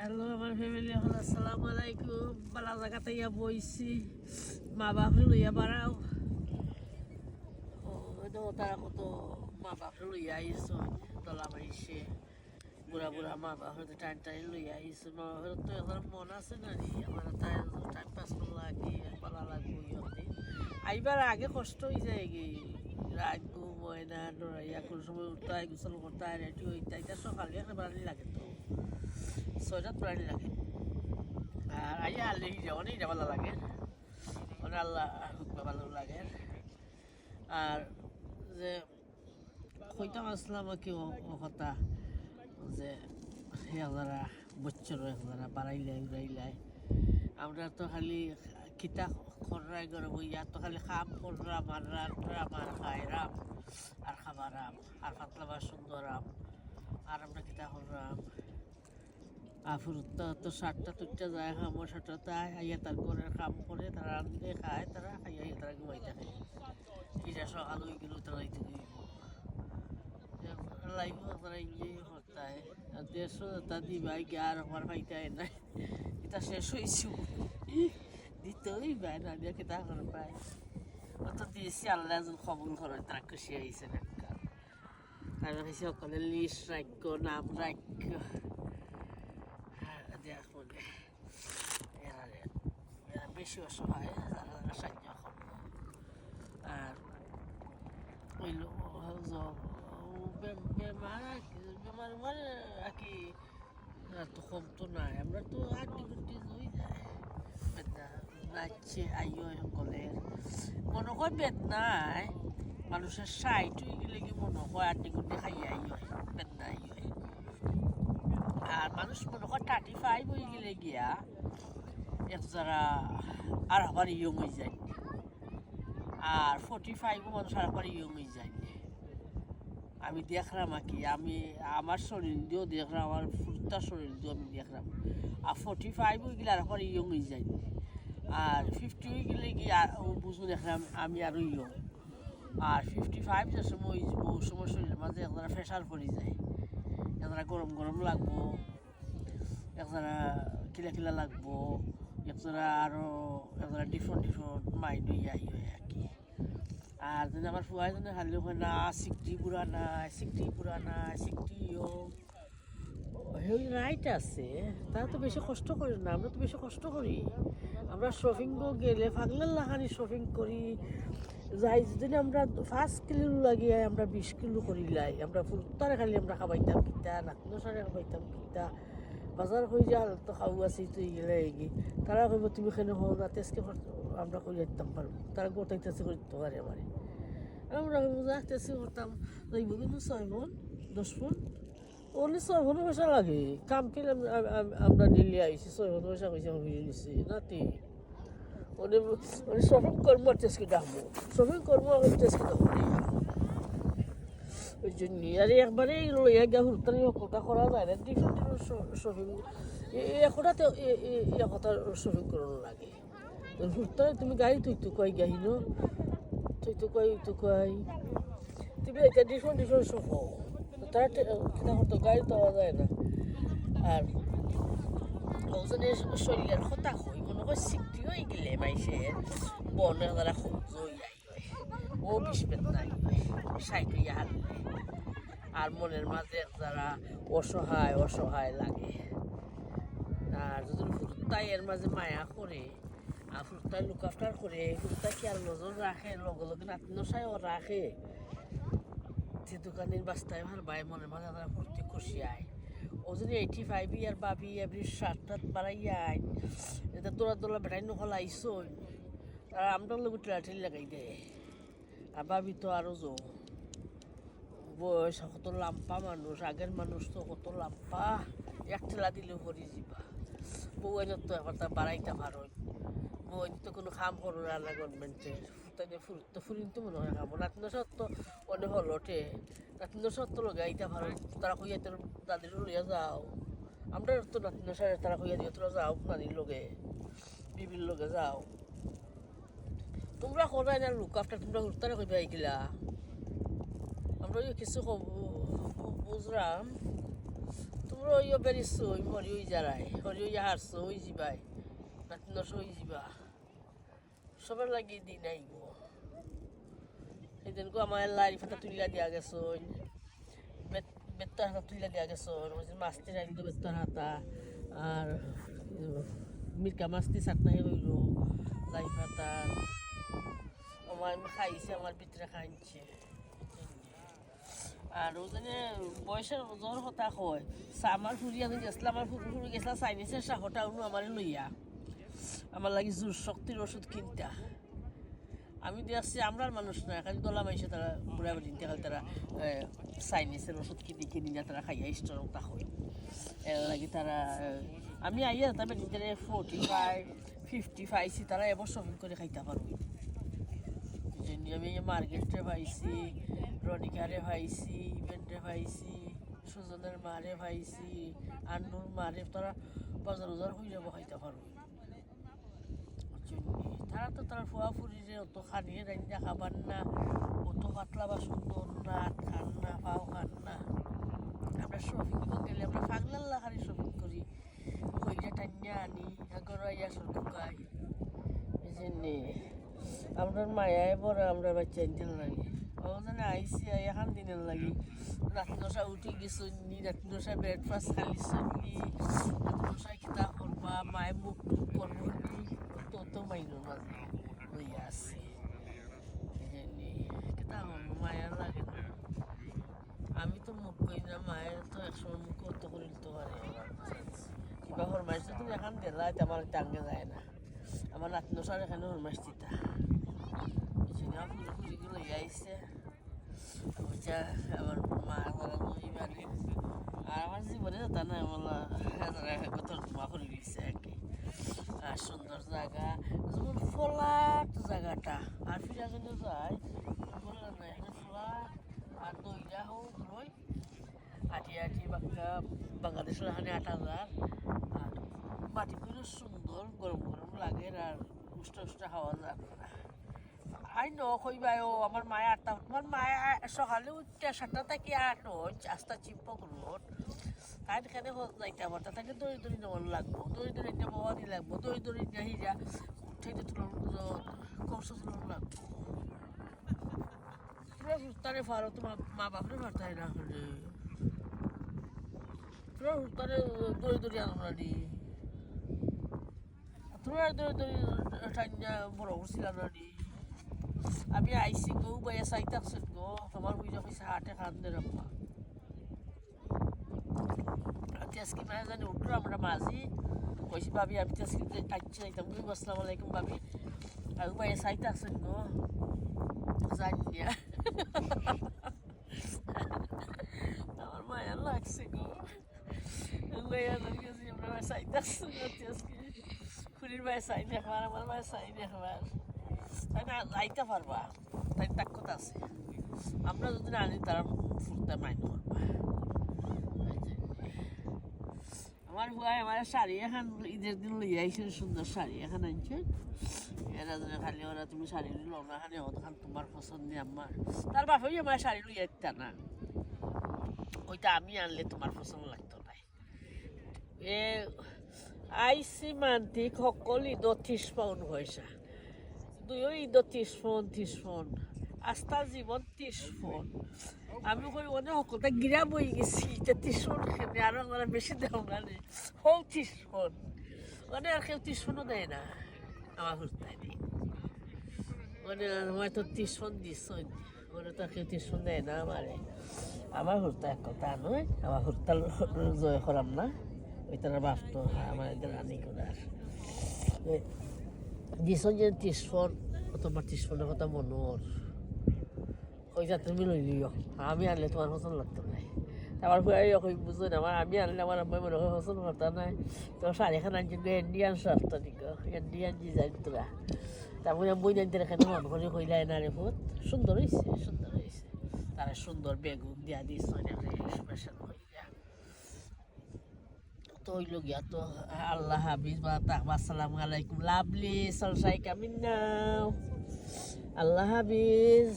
hello আমার family হল আসসালামু আলাইকুম বালা জায়গাতে ইয়া বইছি মা বাপ লইয়া বাড়াও ও তারা কত মা বাপ লইয়া আইসো দলা মাইছে বুড়া বুড়া মা বাপ টাইম টাইম লইয়া আইসো মা বাপের তো এখন মন আছে না নি আমার তাই টাইম পাস করলা কি বালা লাগবো ইহতে আইবার আগে কষ্ট হয়ে যায় গে রাখবো ময়না ডরাইয়া কোনো সময় উঠতাই গোসল করতাই রেডি হইতাই এটা সকালে একেবারে লাগে তো ছয়টাত প্রাণী লাগে আর আইয়া আল্লি অনেক ভালো লাগে অনেক আল্লাহ হুকমে ভালো লাগে আর যে কইতাম আসলাম কি কথা যে যারা বছর যারা বাড়াইলাই উড়াইলাই আমরা তো খালি খিতা খরাই করে বইয়া তো খালি খাম করলাম আর রাম আর খাইরাম আর খাবারাম আর পাতলা বা সুন্দরাম আর আমরা খিতা করলাম আফুরতা তো সাতটা তুটটা যায় খামো সাতটা তাই আইয়া তার করে কাম করে তারা রান্ধে খায় তারা খাইয়া তারা ঘুমাই থাকে এটা সকাল হয়ে গেল তারা ইতে লাইফ তারা ইয়ে হতায় আর দেড়শো তা দিবাই গে আর আমার ভাইটাই নাই এটা শেষ হয়েছে দিতেই পায় না দিয়ে কেতা করে পায় অত দিয়েছি আল্লাহ যখন কবুল করে তারা খুশি হয়েছে না তারা হয়েছে সকলে লিস্ট রাখ্য নাম রাখ্য এরা বেশি অসহায় যারা যারা সাহায্য করবো আর ওইল বেমার মানে আর কি তো কম তো নাই আমরা তো আটটি গুটি হয়ে যায় বেদনা নাচছে আইও সকলের মনে হয় বেদনায় মানুষের সাইট হয়ে গেলে কি মনে হয় আটটি গুটি খাইয়া আইও বেদনা আইও আর মানুষ মনে হয় 35 হয়ে গেলে গিয়া এক যারা আর আবার ইয়ং হয়ে যায় আর 45 মানুষ আর আবার ইয়ং হয়ে যায় আমি দেখলাম আর কি আমি আমার শরীর দিয়েও দেখলাম আমার ফুরতার শরীর দিয়েও আমি দেখলাম আর 45 হয়ে গেলে আর আবার ইয়ং হয়ে যায় আর 50 হয়ে গেলে কি বুঝবো দেখলাম আমি আরও ইয়ং আর 55 যে সময় বহু সময় শরীরের মাঝে একজনের প্রেশার পড়ে যায় একজনা গরম গরম লাগবো একজনা কিলা কিলা লাগবো একজনা আরও একজনা ডিফারেন্ট মাইন্ড হয়ে আই হয় আর কি আর যদি আমার ফুয়াই জন্য খালি হয় না সিকটি পুরা নাই সিকটি রাইট আছে তারা তো বেশি কষ্ট করি না আমরা তো বেশি কষ্ট করি আমরা শপিং গেলে ফাগলের লাগানি শপিং করি যাই যদি আমরা 5 কিলো লাগিয়ে আমরা 20 কিলো করি লাই আমরা ফুরতারে খালি আমরা খাবাইতাম কিতা নাতনো সারে খাবাইতাম কিতা বাজার হয়ে যাওয়ার তো খাওয়া আছি তুই গেলে এগিয়ে তারা কইব তুমি এখানে হো না তেজকে আমরা করে যেতাম পারবো তারা গোটাইতেছে করতে পারে আমার আমরা যাইতেছি করতাম যাইব কিন্তু 6 মন 10 মন অনলি 6 মন পয়সা লাগে কাম পেলে আমরা দিল্লি আইসি 6 মন পয়সা কইসে আমি নিছি নাতি ওনে শপিং করবো আর তেজকে ডাকবো শপিং করবো আর তেজকে ডাকবো ওই জন্য আর একবারে লইয়া গিয়া হুলতানি কথা করা যায় না ডিফারেন্ট শপিং এখনতে কথা শপিং করানো লাগে হুলতানি তুমি গাড়ি তুই তো কয় গাহিনো তুই তো কয় তুমি এটা ডিফারেন্ট শপ তারা তো গাড়ি পাওয়া যায় না আর ওজনে শরীরের কথা হই মনে হয় সিকটি হয়ে গেলে মাইসে বনে তারা সহ্য হয়ে যায় ও বিস্পেদ নাই সাইট হইয়া হারলে আর মনের মাঝে যারা অসহায় লাগে আর যদি ফুরতাই এর মাঝে মায়া করে আর ফুরতাই লুক আফটার করে ফুরতাই কি আর নজর রাখে লগে লগে আত্মীয়সায়ও রাখে যে দোকানের বাস্তায় ভার বাই মনের মাঝে তারা ফুর্তি খুশি আয় ও যদি 85 ইয়ার বাবি এভরি 7 বাড়াইয়া আয় এটা দোলা বেটাই নহল আইসো আর আমরা লোক ঠেলাঠেলি লাগাই দেয় আর বাবি তো আরও বয়স কত লাম্পা মানুষ আগের মানুষ তো কত লাম্পা এক ঠেলা দিলেও করি যাবা বউ এনে তো এবার তা বাড়াইতে পারো বউ তো কোনো কাম করো না গভর্নমেন্টের তাই তো ফুরিন তো মনে হয় খাবো নাতিন সত্য অনেক হল ওঠে নাতিন সত্য লগে আইতে পারো তারা কইয়া তোর দাদির লইয়া যাও আমরা তো নাতিন সারে তারা কইয়া দিয়ে তোরা যাও নানির লগে বিবির লগে যাও তোমরা করাই না লুক আফটার তোমরা হুরতারে কইবা আইগিলা আমরা কিছু বুঝলাম তোমরা ওইও বেরিয়েছো ওই হরি ওই যারাই হরি ওই হারছো ওই যাবাই নাতি নস ওই যাবা সবার লাগিয়ে দিই নাই গো সেদিন গো আমার লারি ফাটা তুলিয়া দিয়া গেছো বেত্তার হাতা তুলিয়া দিয়া গেছো মাছটি রাখি তো বেত্তার হাতা আর মির্কা মাছটি চাটনাই রইল লাই ফাটা আমার খাইছে আমার ভিতরে খাইছে আর ওজনে বয়সের জ্বর হতা হয় আমার ফুরি আমি গেছিলাম আমার ফুরি গেছিলাম চাইনিজের শাহটা উনি আমার লইয়া আমার লাগি জোর শক্তির ওষুধ কিনতা আমি দেখছি আমরার মানুষ না খালি দলা মাইসে তারা বুড়া বুড়ি খালি তারা চাইনিজের ওষুধ কিনি না তারা খাইয়া স্ট্রং তা হয় এর লাগি তারা আমি আইয়া তবে নিজের 45-50 পাইছি তারা এবার শপিং করে খাইতে পারবো আমি মার্কেটে পাইছি রনিকারে পাইছি ইভেন্টে পাইছি সুজনের মারে পাইছি আন্নুর মারে তারা বাজার বাজার হয়ে যাবো খাইতে পারবো তারা তো তারা ফুয়া ফুরিরে অত খানিয়ে রান্না খাবার না অত পাতলা বা সুন্দর না খান না পাও খান না আমরা শপিং গেলে আমরা পাগলাল্লা খালি শপিং করি ওইটা টান্না আনি আগর আইয়া সরকাই এই জন্যে আপনার মায়ায় বড় আমরা বাচ্চা দিন লাগে ওখানে আইসি এখন দিনের লাগে রাত্রি দশা উঠি গেছি রাত্রি দশা ব্রেকফাস্ট খালি সঙ্গি রাত্রি দশায় কিতা করবা মায়ে মুখ টুক করবো তো মাইনোর মাঝে লইয়া আসছি কিতা করবো মায়ের লাগে না আমি তো মুখ করি না মায়ের তো একসময় মুখ অত করে দিতে পারে কিবা হরমাইছে তুমি এখন দিলা আমার টাঙ্গে যায় না আমার রাত্রি দশার এখানে হরমাইশ দিতা ফুলগুলো আইসে আমার মা মানে আর আমার জীবনে তা না তোর মা করে দিচ্ছে আর কি আর সুন্দর জায়গা যেমন ফ্ল্যাট জায়গাটা আর ফিরা জন্য যায় বললাম না এখানে ফ্ল্যাট আর দইটা হোক নয় আটি বাংলাদেশের এখানে 8,000 আর মাটি করে সুন্দর গরম গরম লাগে আর উষ্টা খাওয়া যায় আই নইবাই আমার মায়ে আটটা আমার মায়ে সকালে উঠতে 7টা থেকে 8 আস্তা চিম্পক রোড তাই এখানে যাইতে পারতা তাকে দড়ি দড়ি নেওয়ার লাগবো দড়ি দড়ি নিয়ে বাবাদি লাগবো দড়ি দড়ি নিয়ে হিরা উঠাইতে তুলার কষ্ট তুলার লাগবো তোরা সুস্তারে পারো তোমার মা বাপরে পারতাই না হলে তোরা সুস্তারে দড়ি দড়ি আনো না নি তোরা দড়ি দড়ি ঠান্ডা বড় করছিলাম না নি আমি আইসি গো বাইয়া সাইতে আসছেন গো তোমার বুঝা কইছে হাটে খান দে রাখবা আজকে মানে জানি উঠলো আমরা মাঝি কইছি ভাবি আমি আজকে আচ্ছা যাইতাম বুঝবো আসসালামু আলাইকুম ভাবি আর বাইয়া সাইতে আসছেন গো জানি আমার মায়া লাগছে গো বাইয়া গেছি আমরা সাইতে আসছেন আজকে খুনির বাইয়া সাই দেখবার আমার বাইয়া সাই দেখবার তাই না যাইতে পারবা তাই তাক্কত আছে আমরা যদি না আনি তারা ফুলতে মাইন করবা আমার হুয়াই আমার শাড়ি এখন ঈদের দিন লইয়া আইসেন সুন্দর শাড়ি এখন আনছে এরা যদি খালি ওরা তুমি শাড়ি লো না খালি ওখান তোমার পছন্দ আমার তার বাপেই আমার শাড়ি লইয়া দিতা না ওইটা আমি আনলে তোমার পছন্দ লাগতো না এ আইসি মান্তিক সকল ঈদত 30 পাউন্ড পয়সা দুইও ঈদত 30 ফোন আস্থা জীবন 30 ফোন আমি কই অনেক সকলটা গিরা বই গেছি এটা 30 ফোন খেতে আরো আমরা বেশি দেও না রে হোক 30 ফোন অনেক আর কেউ 30 ফোনও দেয় না আমার হুস্তায় দিই মানে হয়তো 30 ফোন দিস ওরা তো কেউ 30 ফোন দেয় না আমার হুস্তা এক কথা নয় আমার হুস্তা জয় করাম না ওই তারা বাপ তো আমার এদের আনি করার দিছো যে 30 ফোন তোমার 30 ফোনের কথা মনোর ওইটা তুমি লই লিও আমি আনলে তোমার পছন্দ লাগতো না আমার ভাই ওই বুঝো না আমি আনলে আমার আম্মাই মনে হয় পছন্দ করতো না তো শাড়িখান আনছি ইন্ডিয়ান শার্টটা দিকে ইন্ডিয়ান ডিজাইন তোরা তারপরে বই জানতে এখানে মন করে কইলাই না রে বহুত সুন্দর হয়েছে তারা সুন্দর বেগুন দিয়া দিস স্পেশাল হইয়া তো হইল গিয়া তো আল্লাহ হাফিজ বা আসসালামু আলাইকুম লাভলি সলসাই কামিন নাও আল্লাহ হাফিজ